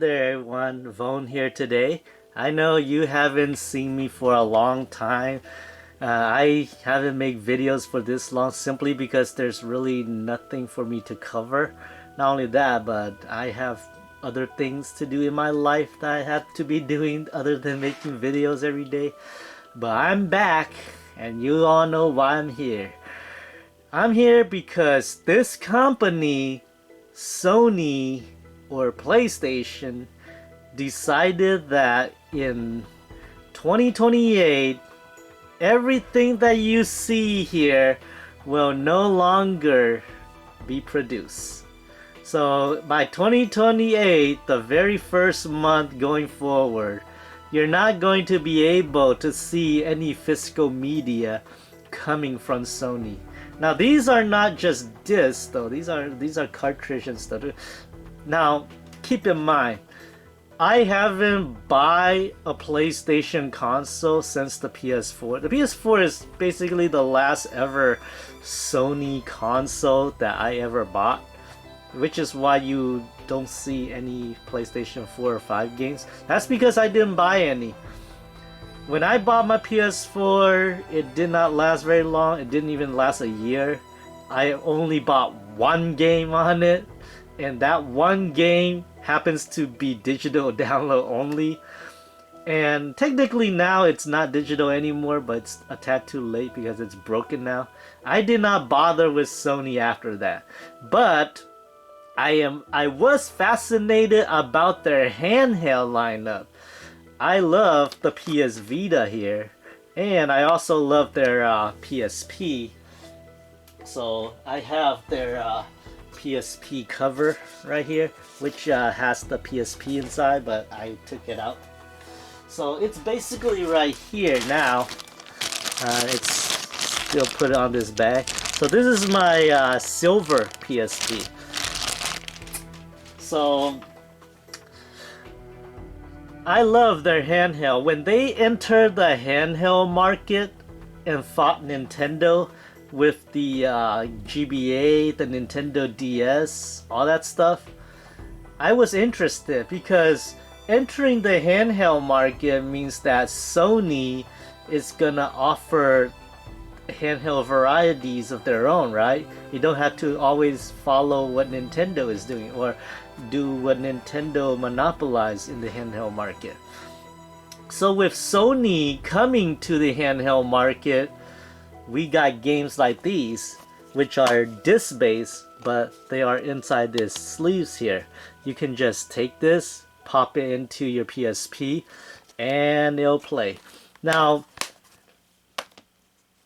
there everyone, Vone here today. I know you haven't seen me for a long time. I haven't made videos for this long simply because there's really nothing for me to cover. Not only that, but I have other things to do in my life that I have to be doing other than making videos every day. But I'm back and you all know why I'm here. I'm here because this company, Sony or PlayStation, decided that in 2028 everything that you see here will no longer be produced. So by 2028, the very first month going forward, you're not going to be able to see any physical media coming from Sony. Now these are not just discs though, these are cartridges and stuff. Now keep in mind, I haven't bought a PlayStation console since the PS4. The PS4 is basically the last ever Sony console that I ever bought, which is why you don't see any PlayStation 4 or 5 games. That's because I didn't buy any. When I bought my PS4, it did not last very long. It didn't even last a year. I only bought one game on it, and that one game happens to be digital download only. And technically now it's not digital anymore, but it's a tad too late because it's broken now. I did not bother with Sony after that. But I was fascinated about their handheld lineup. I love the PS Vita here, and I also love their PSP. So I have their PSP cover right here, which has the PSP inside, but I took it out. So it's basically right here now. It's still put on this bag. So this is my silver PSP. So I love their handheld. When they entered the handheld market and fought Nintendo with the GBA, the Nintendo DS, all that stuff, I was interested because entering the handheld market means that Sony is gonna offer handheld varieties of their own, right? You don't have to always follow what Nintendo is doing or do what Nintendo monopolized in the handheld market. So with Sony coming to the handheld market, we got games like these, which are disc based, but they are inside this sleeves here. You can just take this, pop it into your PSP, and it'll play. Now,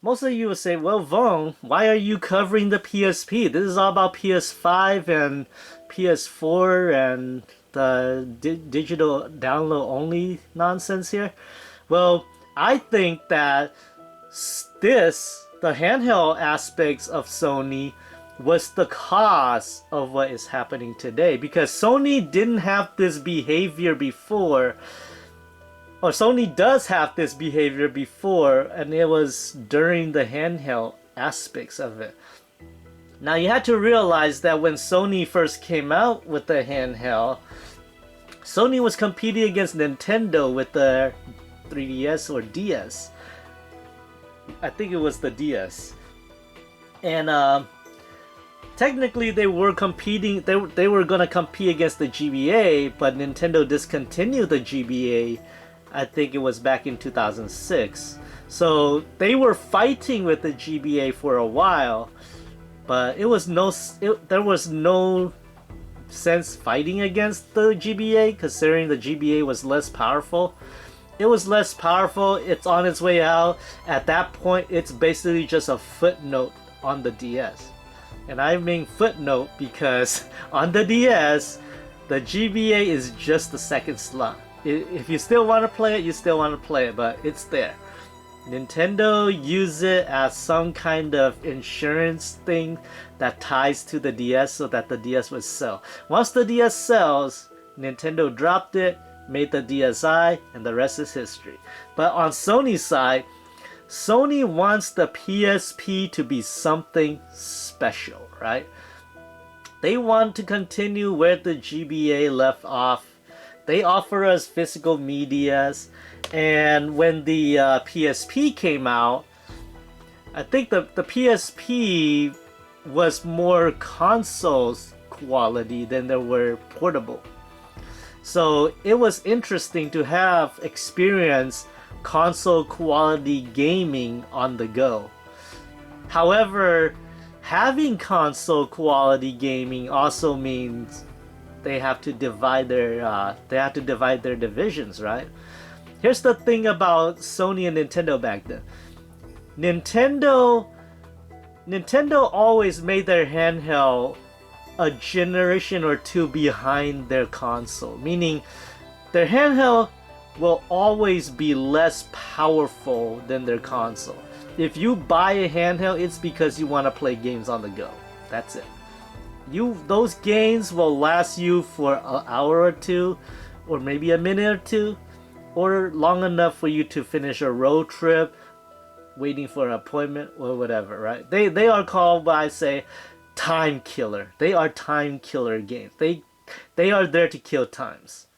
most of you will say, well, Vong, why are you covering the PSP? This is all about PS5 and PS4 and the digital download only nonsense here. Well, I think that the handheld aspects of Sony was the cause of what is happening today, because Sony didn't have this behavior before, or Sony does have this behavior before, and it was during the handheld aspects of it. Now you had to realize that when Sony first came out with the handheld, Sony was competing against Nintendo with their 3DS or DS. I think it was the DS. And technically they were competing, they were gonna compete against the GBA, but Nintendo discontinued the GBA. I think it was back in 2006. So they were fighting with the GBA for a while, but there was no sense fighting against the GBA, considering the GBA was less powerful. It was less powerful, it's on its way out. At that point, it's basically just a footnote on the DS. And I mean footnote because on the DS, the GBA is just the second slot. If you still want to play it, you still want to play it, but it's there. Nintendo used it as some kind of insurance thing that ties to the DS so that the DS would sell. Once the DS sells, Nintendo dropped it, made the DSi, and the rest is history. But on Sony's side, Sony wants the PSP to be something special, right? They want to continue where the GBA left off They offer us physical medias, and when the PSP came out, I think the PSP was more consoles quality than there were portable. So it was interesting to have experience console quality gaming on the go. However, having console quality gaming also means they have to divide their divisions, right? Here's the thing about Sony and Nintendo back then. Nintendo always made their handheld a generation or two behind their console, meaning their handheld will always be less powerful than their console. If you buy a handheld, it's because you want to play games on the go. That's it. Those games will last you for an hour or two, or maybe a minute or two, or long enough for you to finish a road trip, waiting for an appointment or whatever, right? They are called by, say, time killer. They are time killer games. They are there to kill times.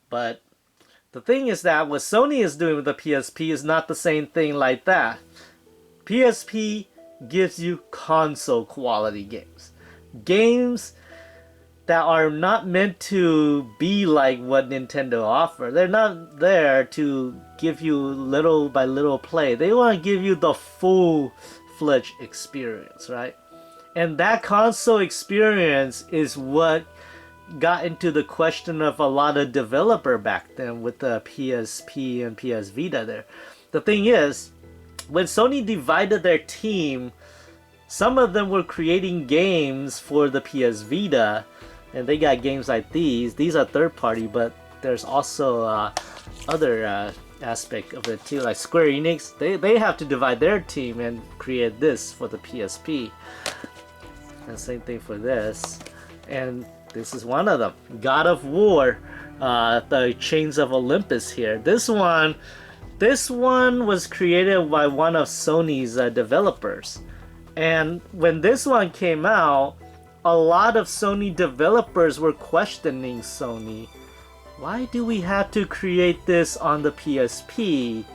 But the thing is that what Sony is doing with the PSP is not the same thing like that. PSP gives you console quality games. Games that are not meant to be like what Nintendo offer. They're not there to give you little by little play. They want to give you the full-fledged experience, right? And that console experience is what got into the question of a lot of developer back then with the PSP and PS Vita there. The thing is, when Sony divided their team, some of them were creating games for the PS Vita, and they got games like these. These are third party, but there's also other aspect of it too, like Square Enix. They have to divide their team and create this for the PSP. And same thing for this. And this is one of them. God of War, the Chains of Olympus here. This one was created by one of Sony's developers. And when this one came out, a lot of Sony developers were questioning Sony. Why do we have to create this on the PSP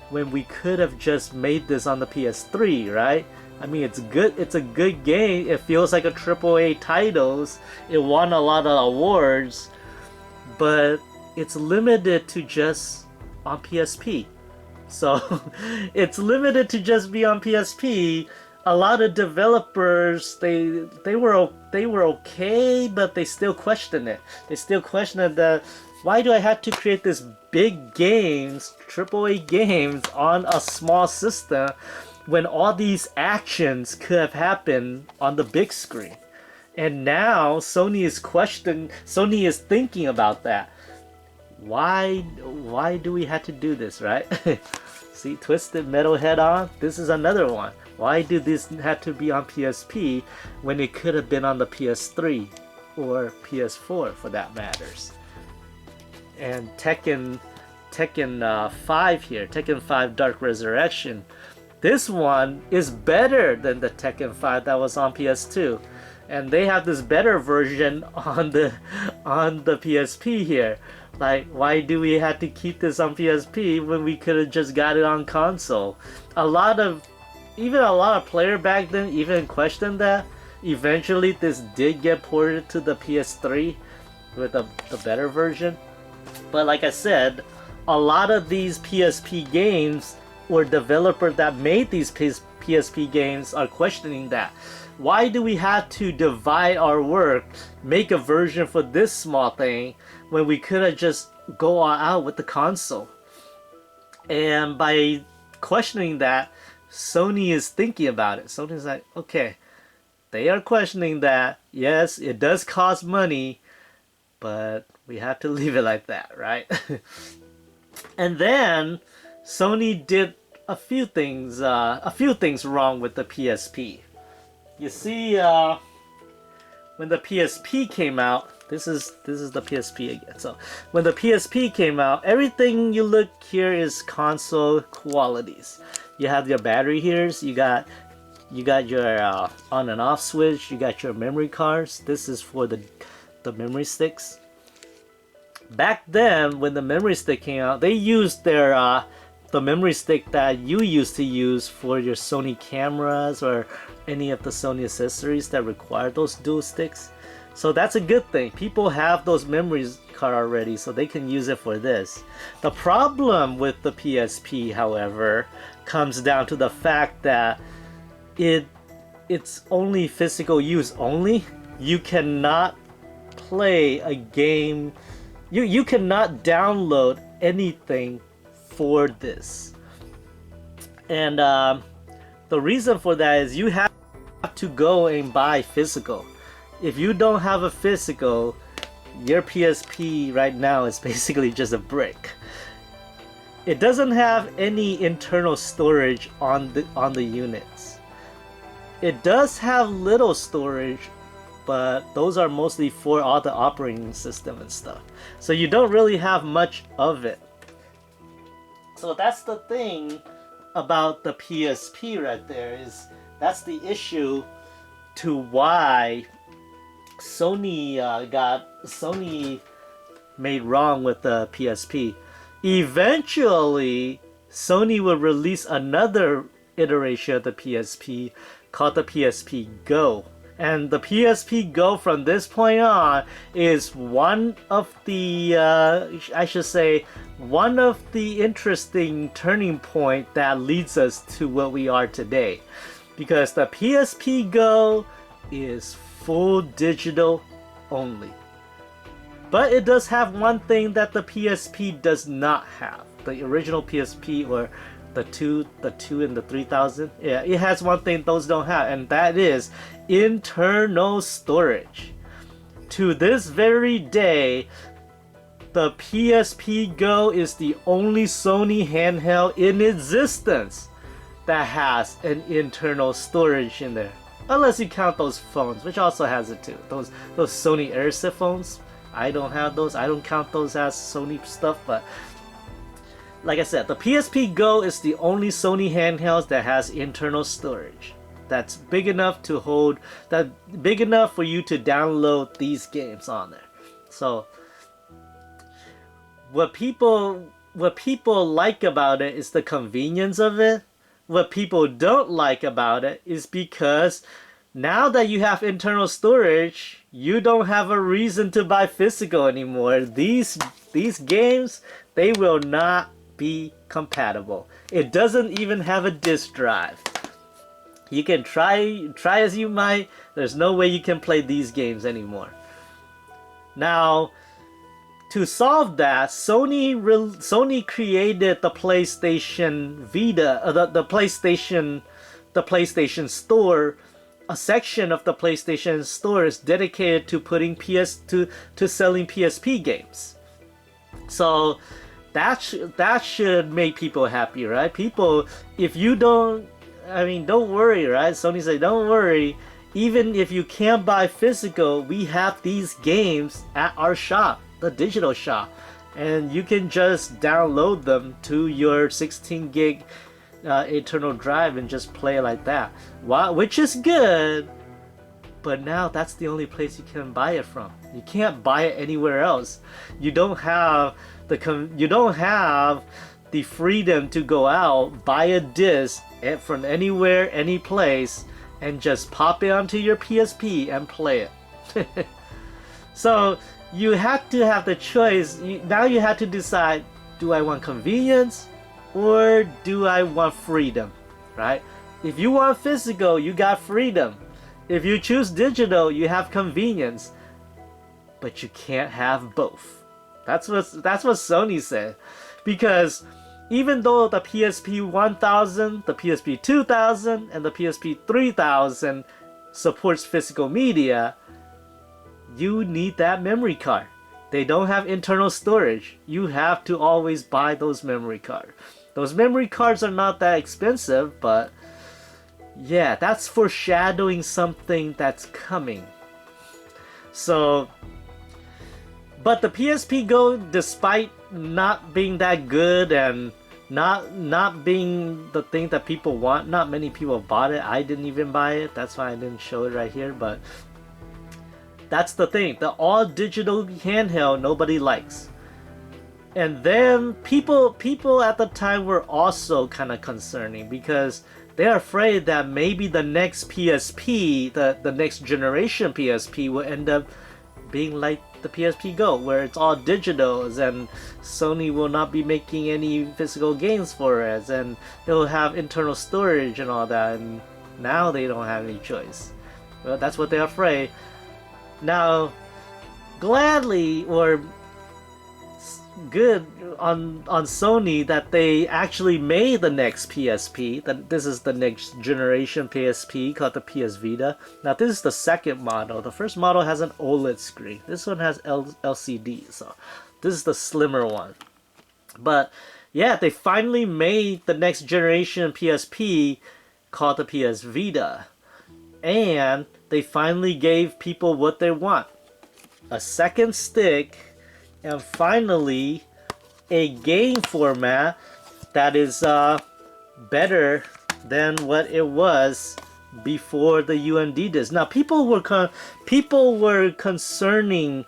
when we could have just made this on the PS3, right? I mean, it's good. It's a good game. It feels like a AAA titles. It won a lot of awards, but it's limited to just on PSP. So it's limited to just be on PSP. A lot of developers, they were okay, but they still question it. They still question that, why do I have to create this big games, AAA games on a small system when all these actions could have happened on the big screen? And now Sony is thinking about that. Why do we have to do this, right? See, Twisted Metal Head On, this is another one. Why did this have to be on PSP when it could have been on the PS3 or PS4 for that matters? And Tekken 5 here, Tekken 5 Dark Resurrection. This one is better than the Tekken 5 that was on PS2. And they have this better version on the PSP here. Like, why do we have to keep this on PSP when we could have just got it on console? Even a lot of players back then even questioned that. Eventually this did get ported to the PS3 with a better version. But like I said, a lot of these PSP games or developers that made these PSP games are questioning that. Why do we have to divide our work, make a version for this small thing, when we could have just go all out with the console? And by questioning that, Sony is thinking about it. Sony's like, okay, they are questioning that. Yes, it does cost money, but we have to leave it like that, right? And then Sony did a few things wrong with the PSP. You see, when the PSP came out, this is the PSP again. So when the PSP came out, everything you look here is console qualities. You have your battery here. So you got your on and off switch. You got your memory cards. This is for the memory sticks. Back then, when the memory stick came out, they used their the memory stick that you used to use for your Sony cameras or any of the Sony accessories that require those dual sticks. So that's a good thing. People have those memory card already, so they can use it for this. The problem with the PSP, however, comes down to the fact that it's only physical use only. You cannot play a game. You cannot download anything for this. And the reason for that is you have to go and buy physical. If you don't have a physical, your PSP right now is basically just a brick. It doesn't have any internal storage on the units. It does have little storage, but those are mostly for all the operating system and stuff. So you don't really have much of it. So that's the thing about the PSP right there, is that's the issue to why Sony made wrong with the PSP. Eventually, Sony will release another iteration of the PSP called the PSP Go. And the PSP Go from this point on is one of the, I should say, one of the interesting turning point that leads us to what we are today. Because the PSP Go is full digital only. But it does have one thing that the PSP does not have. The original PSP, or the 2 and the 3000, yeah, it has one thing those don't have, and that is internal storage. To this very day, the PSP Go is the only Sony handheld in existence that has an internal storage in there. Unless you count those phones, which also has it too. Those Sony Ericsson phones, I don't have those. I don't count those as Sony stuff, but like I said, the PSP Go is the only Sony handheld that has internal storage. That's big enough to hold, big enough for you to download these games on there. So what people like about it is the convenience of it. What people don't like about it is because now that you have internal storage, you don't have a reason to buy physical anymore. These games, they will not be compatible. It doesn't even have a disk drive. You can try as you might, there's no way you can play these games anymore. Now, to solve that, Sony created the PlayStation Vita, the PlayStation Store. A section of the PlayStation Store is dedicated to putting to selling PSP games. So that should make people happy, right? People, if you don't worry, right? Sony said, don't worry. Even if you can't buy physical, we have these games at our shop, the digital shop, and you can just download them to your 16 gig internal drive and just play it like that. Wow, which is good, but now that's the only place you can buy it from. You can't buy it anywhere else. You don't have the freedom to go out, buy a disc from anywhere, any place, and just pop it onto your PSP and play it. So you have to have the choice. Now you have to decide, do I want convenience or do I want freedom, right? If you want physical, you got freedom. If you choose digital, you have convenience. But you can't have both. That's what Sony said. Because even though the PSP 1000, the PSP 2000, and the PSP 3000 supports physical media, you need that memory card. They don't have internal storage. You have to always buy those memory cards. Those memory cards are not that expensive, but yeah, that's foreshadowing something that's coming. So, but the PSP Go, despite not being that good and not being the thing that people want, not many people bought it. I didn't even buy it. That's why I didn't show it right here, but that's the thing. The all digital handheld nobody likes. And then people at the time were also kind of concerning because they're afraid that maybe the next PSP, the next generation PSP, will end up being like the PSP Go, where it's all digitals and Sony will not be making any physical games for it, and it'll have internal storage and all that. And now they don't have any choice. Well, that's what they're afraid. Now, gladly or good on Sony that they actually made the next PSP. That this is the next generation PSP called the PS Vita. Now this is the second model. The first model has an OLED screen. This one has LCD. So this is the slimmer one. But yeah, they finally made the next generation PSP called the PS Vita. And they finally gave people what they want. A second stick, and finally a game format that is better than what it was before the UMD disc. Now people were concerning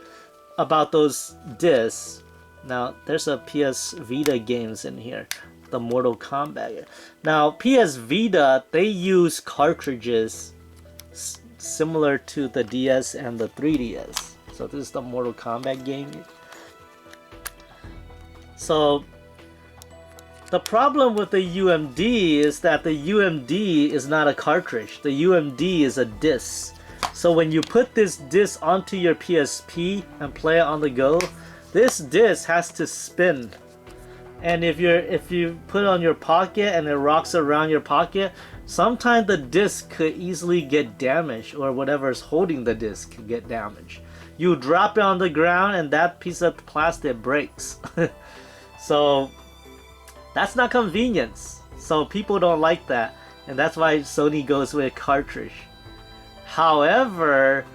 about those discs. Now there's a PS Vita games in here, the Mortal Kombat. Now PS Vita, they use cartridges similar to the DS and the 3DS. So this is the Mortal Kombat game. So the problem with the UMD is that the UMD is not a cartridge. The UMD is a disc. So when you put this disc onto your PSP and play it on the go, this disc has to spin. And if you put it on your pocket and it rocks around your pocket, sometimes the disc could easily get damaged, or whatever is holding the disc could get damaged. You drop it on the ground and that piece of plastic breaks. So that's not convenience. So people don't like that, and that's why Sony goes with cartridge. However,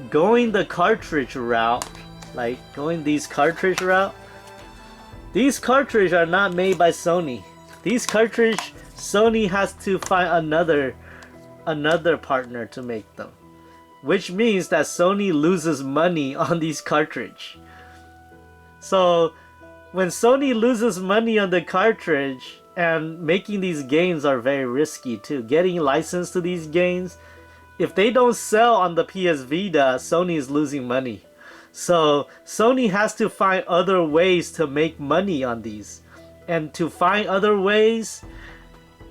going the cartridge route, like going these cartridge route, these cartridges are not made by Sony. These cartridge, Sony has to find another partner to make them, which means that Sony loses money on these cartridge. So when Sony loses money on the cartridge, and making these games are very risky too, getting licensed to these games, if they don't sell on the PS Vita, Sony is losing money. So Sony has to find other ways to make money on these. And to find other ways,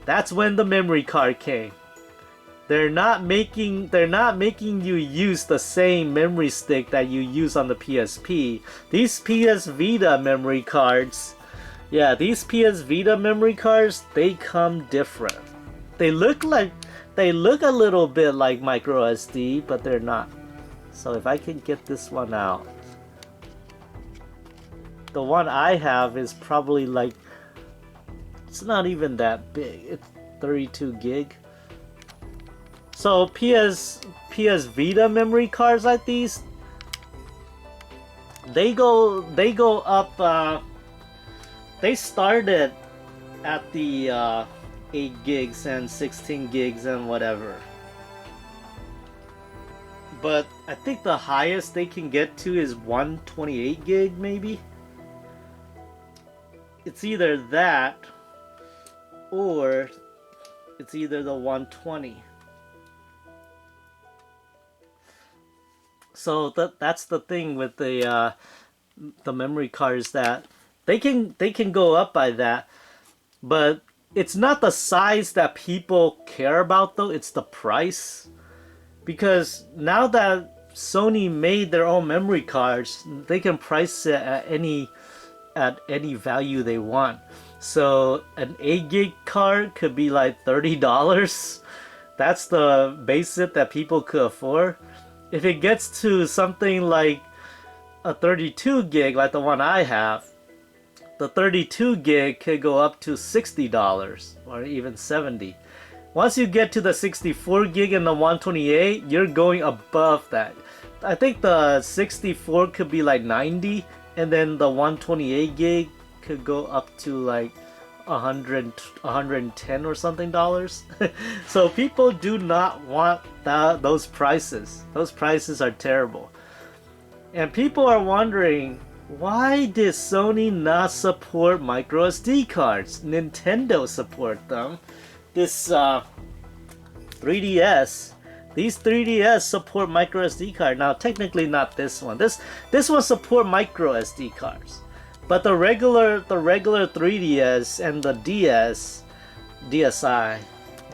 that's when the memory card came. They're not making you use the same memory stick that you use on the PSP. These PS Vita memory cards, yeah, these PS Vita memory cards, they come different. They look a little bit like micro SD, but they're not. So if I can get this one out, the one I have is probably like, it's not even that big. It's 32 gig. So PS Vita memory cards like these, they go up. They started at the 8 gigs and 16 gigs and whatever. But I think the highest they can get to is 128 gig maybe. It's either that or it's either the 120. So that's the thing with the memory cards, that they can go up by that, but it's not the size that people care about though, it's the price. Because now that Sony made their own memory cards, they can price it at any value they want. So an 8 gig card could be like $30. That's the basic that people could afford. If it gets to something like a 32 gig like the one I have, the 32 gig could go up to $60 or even $70. Once you get to the 64 gig and the 128, you're going above that. I think the 64 could be like $90, and then the 128 gig could go up to like 110 or something dollars. So people do not want those prices. Those prices are terrible. And people are wondering, Why did Sony not support micro SD cards? Nintendo support them. This 3DS, these 3DS support micro SD card. Now technically not this one. This one support micro SD cards. But the regular 3DS and the DSi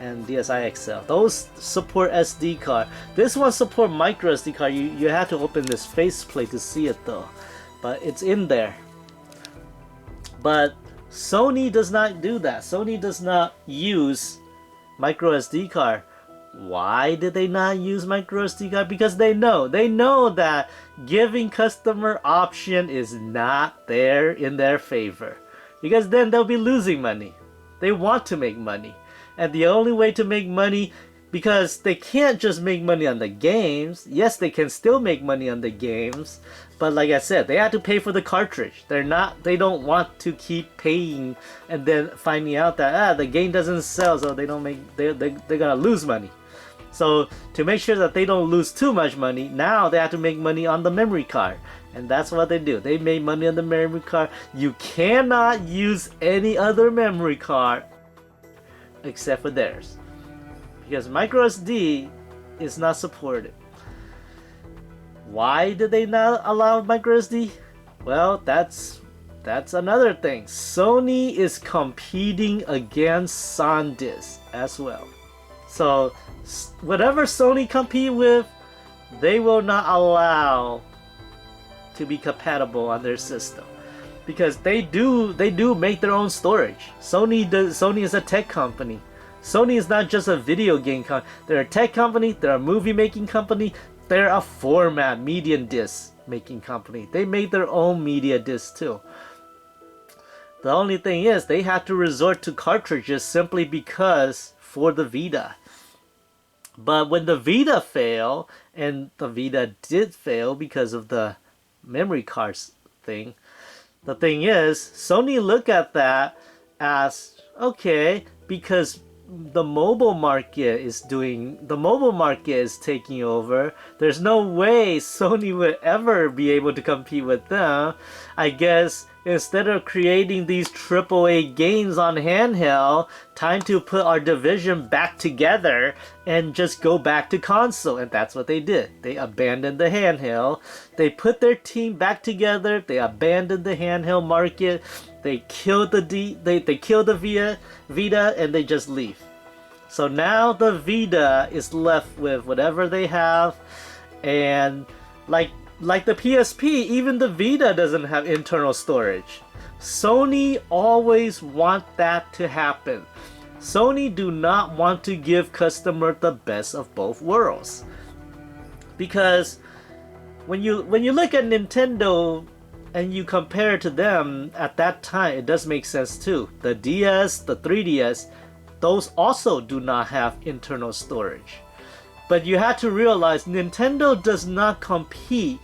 and DSi XL, those support SD card. This one support micro SD card. You have to open this faceplate to see it though. But it's in there. But Sony does not do that. Sony does not use micro SD card. Why did they not use micro SD card? Because they know that giving customer option is not there in their favor. Because then they'll be losing money. They want to make money. And the only way to make money, because they can't just make money on the games. Yes, they can still make money on the games, but like I said, they have to pay for the cartridge. They don't want to keep paying and then finding out that the game doesn't sell, so they're gonna lose money. So to make sure that they don't lose too much money, now they have to make money on the memory card. And that's what they do. They make money on the memory card. You cannot use any other memory card except for theirs. Because micro SD is not supported. Why did they not allow micro SD? Well, that's another thing. Sony is competing against SanDisk as well. So whatever Sony compete with, they will not allow to be compatible on their system. Because they do make their own storage. Sony is a tech company. Sony is not just a video game company. They're a tech company, they're a movie making company, they're a format media disc making company. They made their own media disc too. The only thing is they had to resort to cartridges simply because for the Vita. But when the Vita failed, and the Vita did fail because of the memory cards thing, the thing is, Sony looked at that as, okay, because the mobile market is taking over, there's no way Sony would ever be able to compete with them. I guess instead of creating these AAA games on handheld, time to put our division back together and just go back to console. And that's what they did. They abandoned the handheld. They put their team back together. They abandoned the handheld market. They killed the Vita and they just leave. So now the Vita is left with whatever they have, and like the PSP, even the Vita doesn't have internal storage. Sony always want that to happen. Sony do not want to give customer the best of both worlds. Because when you look at Nintendo and you compare it to them at that time, it does make sense too. The DS, the 3DS, those also do not have internal storage. But you have to realize Nintendo does not compete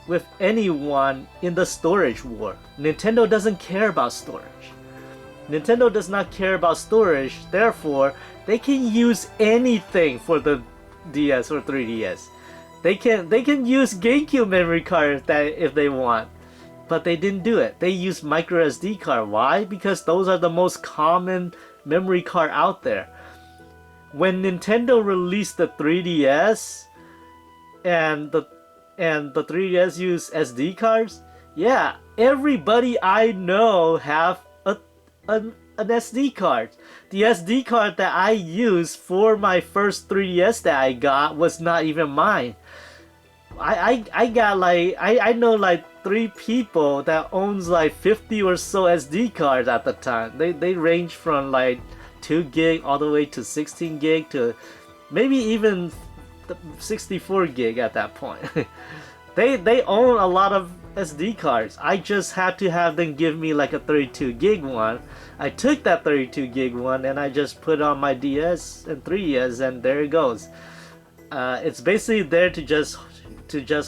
with anyone in the storage war. Nintendo doesn't care about storage. Nintendo does not care about storage, therefore they can use anything for the DS or 3DS. They can use GameCube memory cards if they want. But they didn't do it. They used micro SD card. Why? Because those are the most common memory card out there. When Nintendo released the 3DS and the 3DS used SD cards, yeah, everybody I know have an SD card. The SD card that I used for my first 3DS that I got was not even mine. I got like I know like 3 people that owns like 50 or so SD cards at the time. They range from like 2 gig all the way to 16 gig to maybe even 64 gig at that point. They own a lot of SD cards. I just had to have them give me like a 32 gig one. I took that 32 gig one and I just put on my DS and 3DS and there it goes. It's basically there to just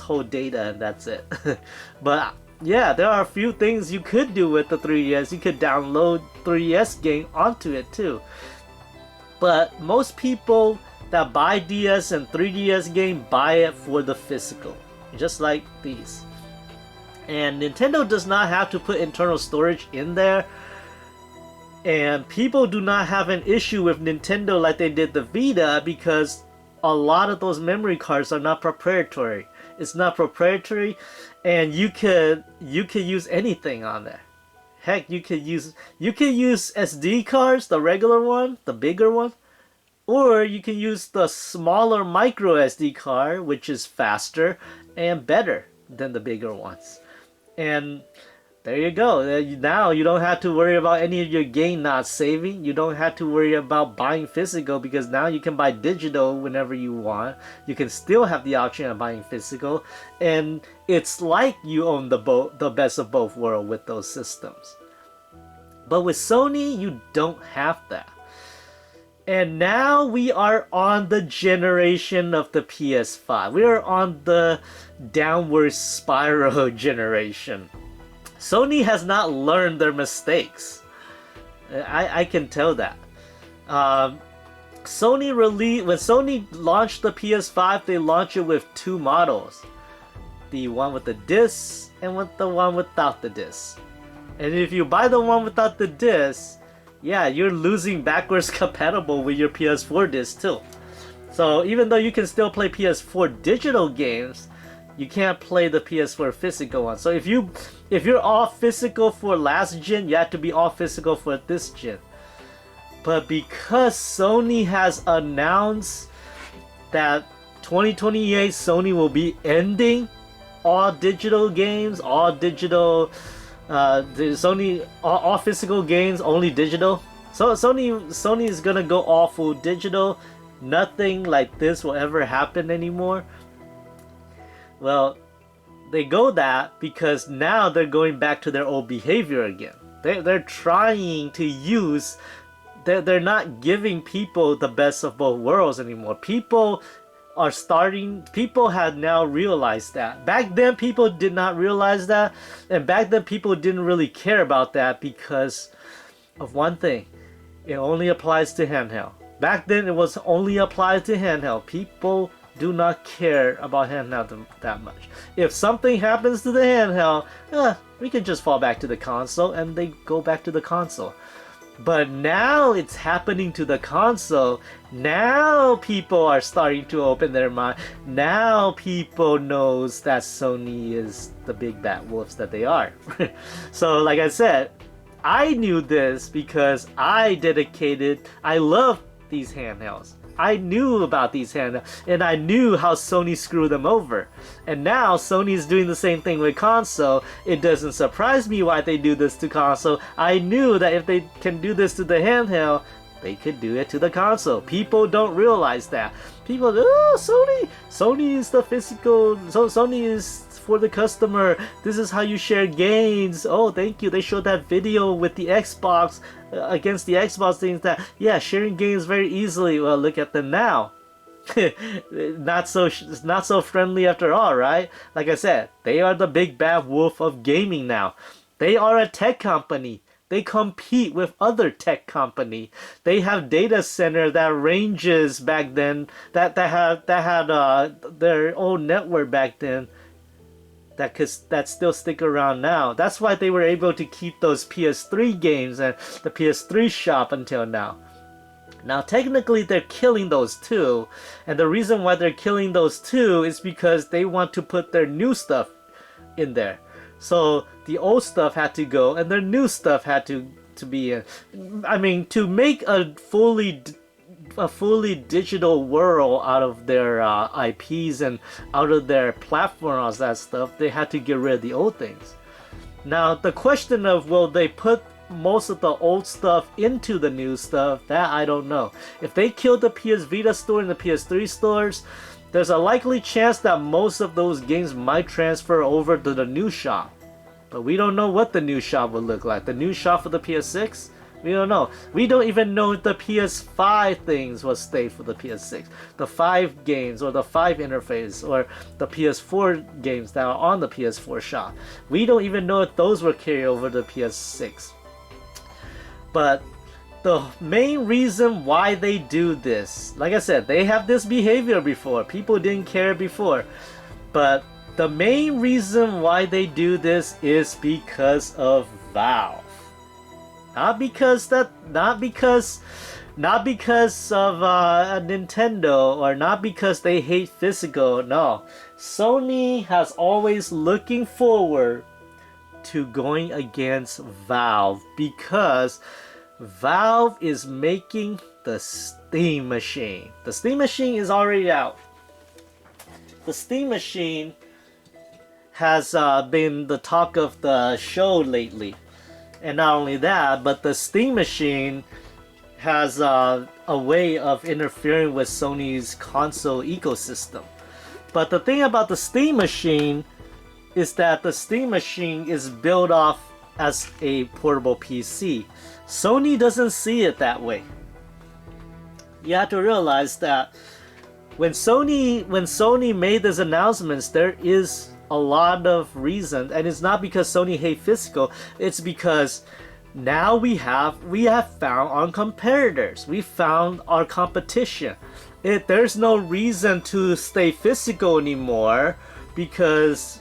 hold data and that's it. But yeah, there are a few things you could do with the 3DS. You could download 3DS game onto it too. But most people that buy DS and 3DS game buy it for the physical, just like these. And Nintendo does not have to put internal storage in there. And people do not have an issue with Nintendo like they did the Vita, because a lot of those memory cards are not proprietary. It's not proprietary, and you could use anything on there. Heck, you could use SD cards, the regular one, the bigger one, or you can use the smaller micro SD card, which is faster and better than the bigger ones. And there you go. Now you don't have to worry about any of your game not saving. You don't have to worry about buying physical, because now you can buy digital whenever you want. You can still have the option of buying physical, and it's like you own the best of both worlds with those systems. But with Sony, you don't have that. And now we are on the generation of the PS5. We are on the downward spiral generation. Sony has not learned their mistakes. I can tell that. When Sony launched the PS5, they launched it with two models. The one with the disc and the one without the disc. And if you buy the one without the disc, yeah, you're losing backwards compatible with your PS4 disc too. So even though you can still play PS4 digital games, you can't play the PS4 physical one. So if you're all physical for last gen, you have to be all physical for this gen. But because Sony has announced that 2028 Sony will be ending all digital games, all digital all physical games, only digital. So Sony is gonna go all full digital. Nothing like this will ever happen anymore. Well, they go that because now they're going back to their old behavior again. They're trying to use. They're not giving people the best of both worlds anymore. People had now realized that. Back then people did not realize that, and back then people didn't really care about that because of one thing. It only applies to handheld. Back then it was only applied to handheld. People do not care about handheld that much. If something happens to the handheld, we can just fall back to the console, and they go back to the console. But now it's happening to the console. Now people are starting to open their mind. Now people knows that Sony is the big bad wolves that they are. So like I said, I knew this because I love these handhelds. I knew about these handhelds, and I knew how Sony screwed them over. And now Sony's doing the same thing with console. It doesn't surprise me why they do this to console. I knew that if they can do this to the handheld, they could do it to the console. People don't realize that. People, Sony is the physical, so Sony is for the customer. This is how you share games. Oh, thank you. They showed that video with the Xbox against the Xbox things that, yeah, sharing games very easily. Well, look at them now. Not so friendly after all, right? Like I said, they are the big bad wolf of gaming now. They are a tech company. They compete with other tech company. They have data center that ranges back then, that had their own network back then, that still stick around now. That's why they were able to keep those PS3 games and the PS3 shop until now. Now technically they're killing those too, and the reason why they're killing those too is because they want to put their new stuff in there. So the old stuff had to go, and their new stuff had to be in. I mean, to make a fully digital world out of their IPs and out of their platform, all that stuff, they had to get rid of the old things. Now the question of will they put most of the old stuff into the new stuff, that I don't know. If they killed the PS Vita store and the PS3 stores, there's a likely chance that most of those games might transfer over to the new shop. But we don't know what the new shop will look like. The new shop for the PS6? We don't know. We don't even know if the PS5 things will stay for the PS6. The 5 games or the 5 interface or the PS4 games that are on the PS4 shop. We don't even know if those will carry over to the PS6. But the main reason why they do this, like I said, they have this behavior before. People didn't care before. But The main reason why they do this is because of Valve. Not because of Nintendo, or not because they hate physical. No, Sony has always looking forward to going against Valve because Valve is making the Steam Machine. The Steam Machine is already out. The Steam Machine has been the talk of the show lately. And not only that, but the Steam Machine has a way of interfering with Sony's console ecosystem. But the thing about the Steam Machine is that the Steam Machine is built off as a portable PC. Sony doesn't see it that way. You have to realize that when Sony made these announcements, there is a lot of reason, and it's not because Sony hate physical. It's because now we have found our competitors. We found our competition. There's no reason to stay physical anymore, because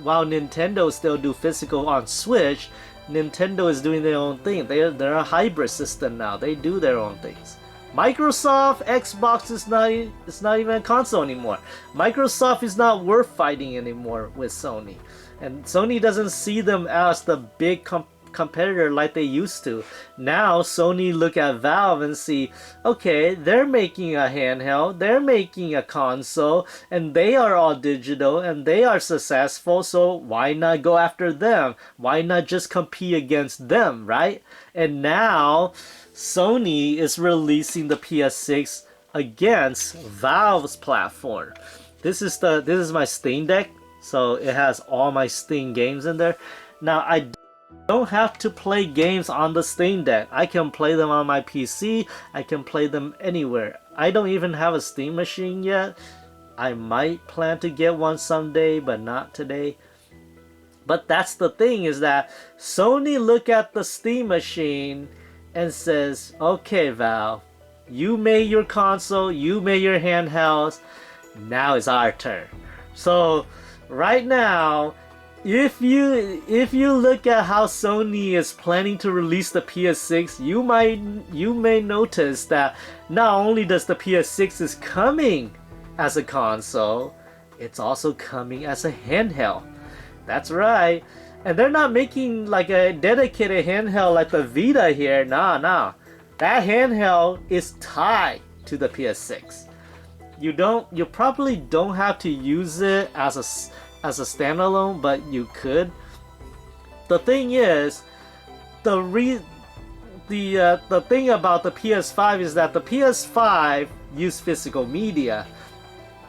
while Nintendo still do physical on Switch, Nintendo is doing their own thing. They're a hybrid system now. They do their own things. Microsoft, Xbox is not even a console anymore. Microsoft is not worth fighting anymore with Sony, and Sony doesn't see them as the big competitor like they used to. Now Sony look at Valve and see, okay, they're making a handheld, they're making a console, and they are all digital and they are successful, so why not go after them? Why not just compete against them, right? And now Sony is releasing the PS6 against Valve's platform. This is my Steam Deck, so it has all my Steam games in there. Now I don't have to play games on the Steam Deck. I can play them on my PC. I can play them anywhere. I don't even have a Steam Machine yet. I might plan to get one someday, but not today. But that's the thing, is that Sony look at the Steam Machine and says, okay, Valve, you made your console, you made your handhelds, now it's our turn. So right now, if you look at how Sony is planning to release the PS6, you may notice that not only does the PS6 is coming as a console, it's also coming as a handheld. That's right. And they're not making like a dedicated handheld like the Vita here. Nah. That handheld is tied to the PS6. You probably don't have to use it as a standalone, but you could. The thing is, the thing about the PS5 is that the PS5 use physical media.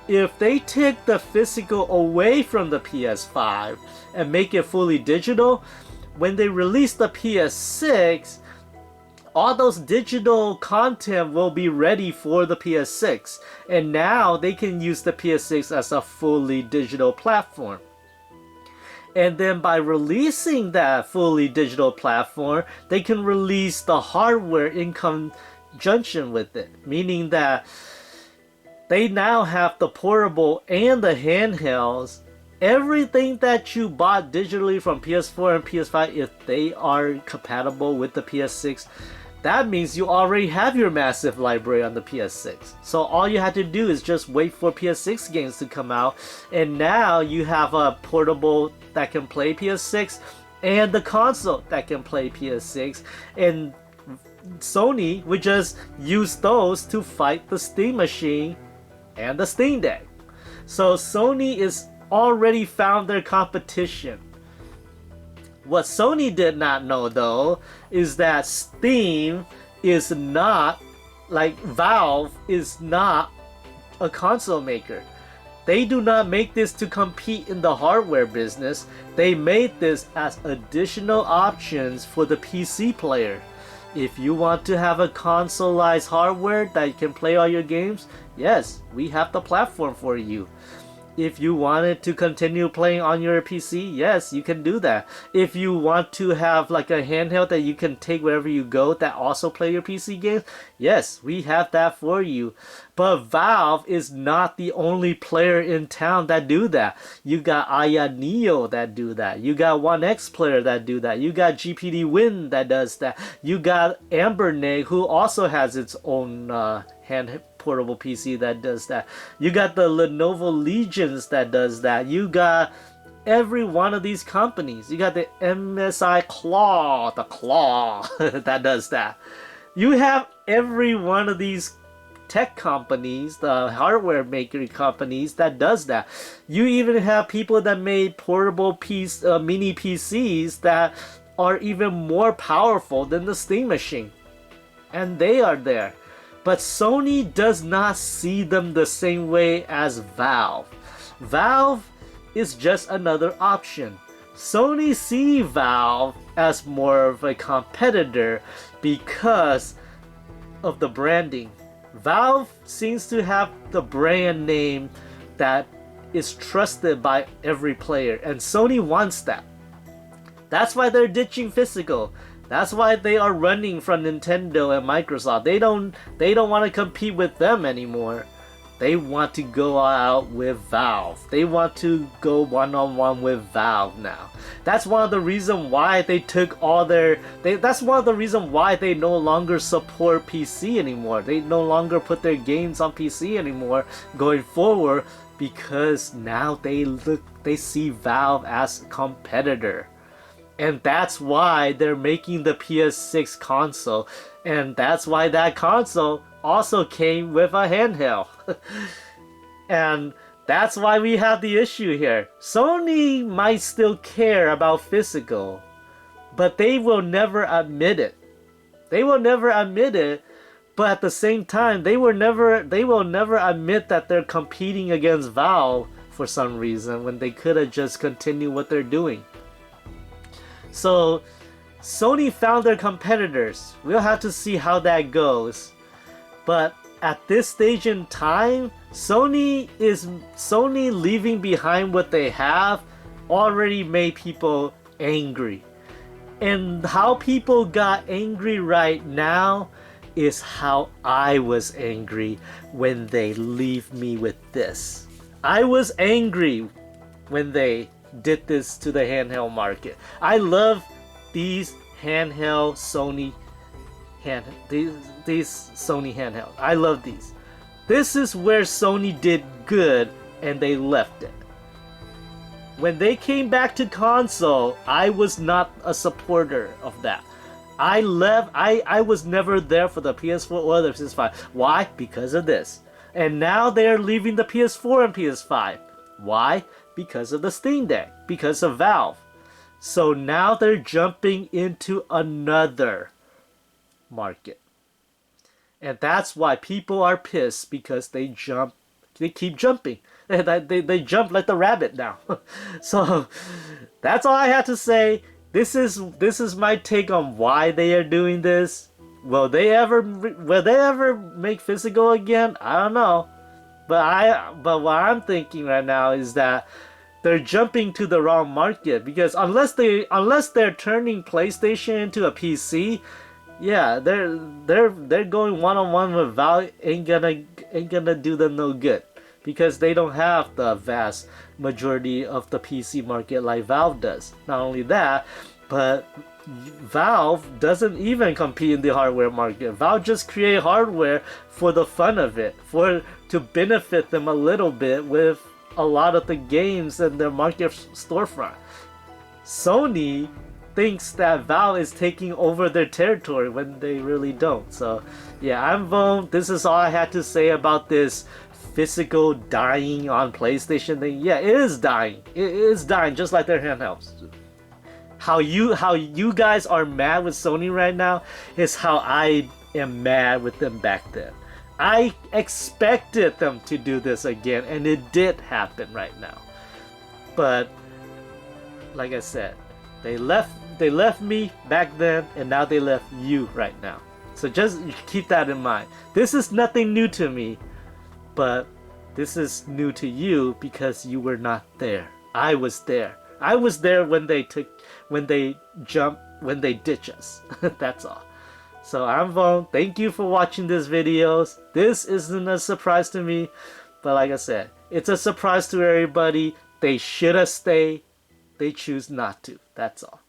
If they take the physical away from the PS5 and make it fully digital, when they release the PS6, all those digital content will be ready for the PS6, and now they can use the PS6 as a fully digital platform. And then by releasing that fully digital platform, they can release the hardware in conjunction with it, meaning that they now have the portable and the handhelds. Everything that you bought digitally from PS4 and PS5, if they are compatible with the PS6, that means you already have your massive library on the PS6. So all you have to do is just wait for PS6 games to come out, and now you have a portable that can play PS6 and the console that can play PS6, and Sony would just use those to fight the Steam Machine and the Steam Deck. So Sony is already found their competition. What Sony did not know though is that Steam is not, like Valve is not a console maker. They do not make this to compete in the hardware business. They made this as additional options for the PC player. If you want to have a consoleized hardware that can play all your games, yes, we have the platform for you. If you wanted to continue playing on your PC, yes, you can do that. If you want to have like a handheld that you can take wherever you go that also play your PC games, yes, we have that for you. But Valve is not the only player in town that do that. You got Aya Neo that do that. You got 1X player that do that. You got GPD Win that does that. You got Amberneg who also has its own hand portable PC that does that. You got the Lenovo Legions that does that. You got every one of these companies. You got the MSI Claw, the Claw that does that. You have every one of these tech companies, the hardware maker companies that does that. You even have people that made portable mini PCs that are even more powerful than the Steam machine. And they are there. But Sony does not see them the same way as Valve. Valve is just another option. Sony see Valve as more of a competitor because of the branding. Valve seems to have the brand name that is trusted by every player, and Sony wants that. That's why they're ditching physical. That's why they are running from Nintendo and Microsoft. They don't want to compete with them anymore. They want to go out with Valve. They want to go one-on-one with Valve now. That's one of the reasons why they took all their... that's one of the reasons why they no longer support PC anymore. They no longer put their games on PC anymore going forward, because now they see Valve as a competitor. And that's why they're making the PS6 console. And that's why that console also came with a handheld. And that's why we have the issue here. Sony might still care about physical, but they will never admit it. They will never admit it, but at the same time, they will never admit that they're competing against Valve for some reason when they could have just continued what they're doing. So Sony found their competitors. We'll have to see how that goes. But at this stage in time, Sony leaving behind what they have already made people angry. And how people got angry right now is how I was angry when they leave me with this. I was angry when they did this to the handheld market. I love these handheld Sony these Sony handheld. I love these. This is where Sony did good and they left it. When they came back to console, I was not a supporter of that. I was never there for the PS4 or the PS5. Why? Because of this. And now they're leaving the PS4 and PS5. Why? Because of the Steam Deck. Because of Valve. So now they're jumping into another market. And that's why people are pissed, because they keep jumping. They jump like the rabbit now. So that's all I have to say. This is my take on why they are doing this. Will they ever make physical again? I don't know. But what I'm thinking right now is that they're jumping to the wrong market, because unless they're turning PlayStation into a PC, yeah, they're going one-on-one with Valve ain't gonna do them no good, because they don't have the vast majority of the PC market like Valve does. Not only that, but Valve doesn't even compete in the hardware market. Valve just create hardware for the fun of it, to benefit them a little bit with a lot of the games in their market storefront. Sony thinks that Valve is taking over their territory when they really don't. So yeah, I'm Vone. This is all I had to say about this physical dying on PlayStation thing. Yeah, it is dying. It is dying, just like their handhelds. How you guys are mad with Sony right now is how I am mad with them back then. I expected them to do this again, and it did happen right now. But like I said, they left me back then, and now they left you right now. So just keep that in mind. This is nothing new to me, but This is new to you because you were not there. I was there. I was there when they ditch us. That's all. So I'm Vaughn. Thank you for watching this videos. This isn't a surprise to me, but like I said, it's a surprise to everybody. They should have stayed. They choose not to. That's all.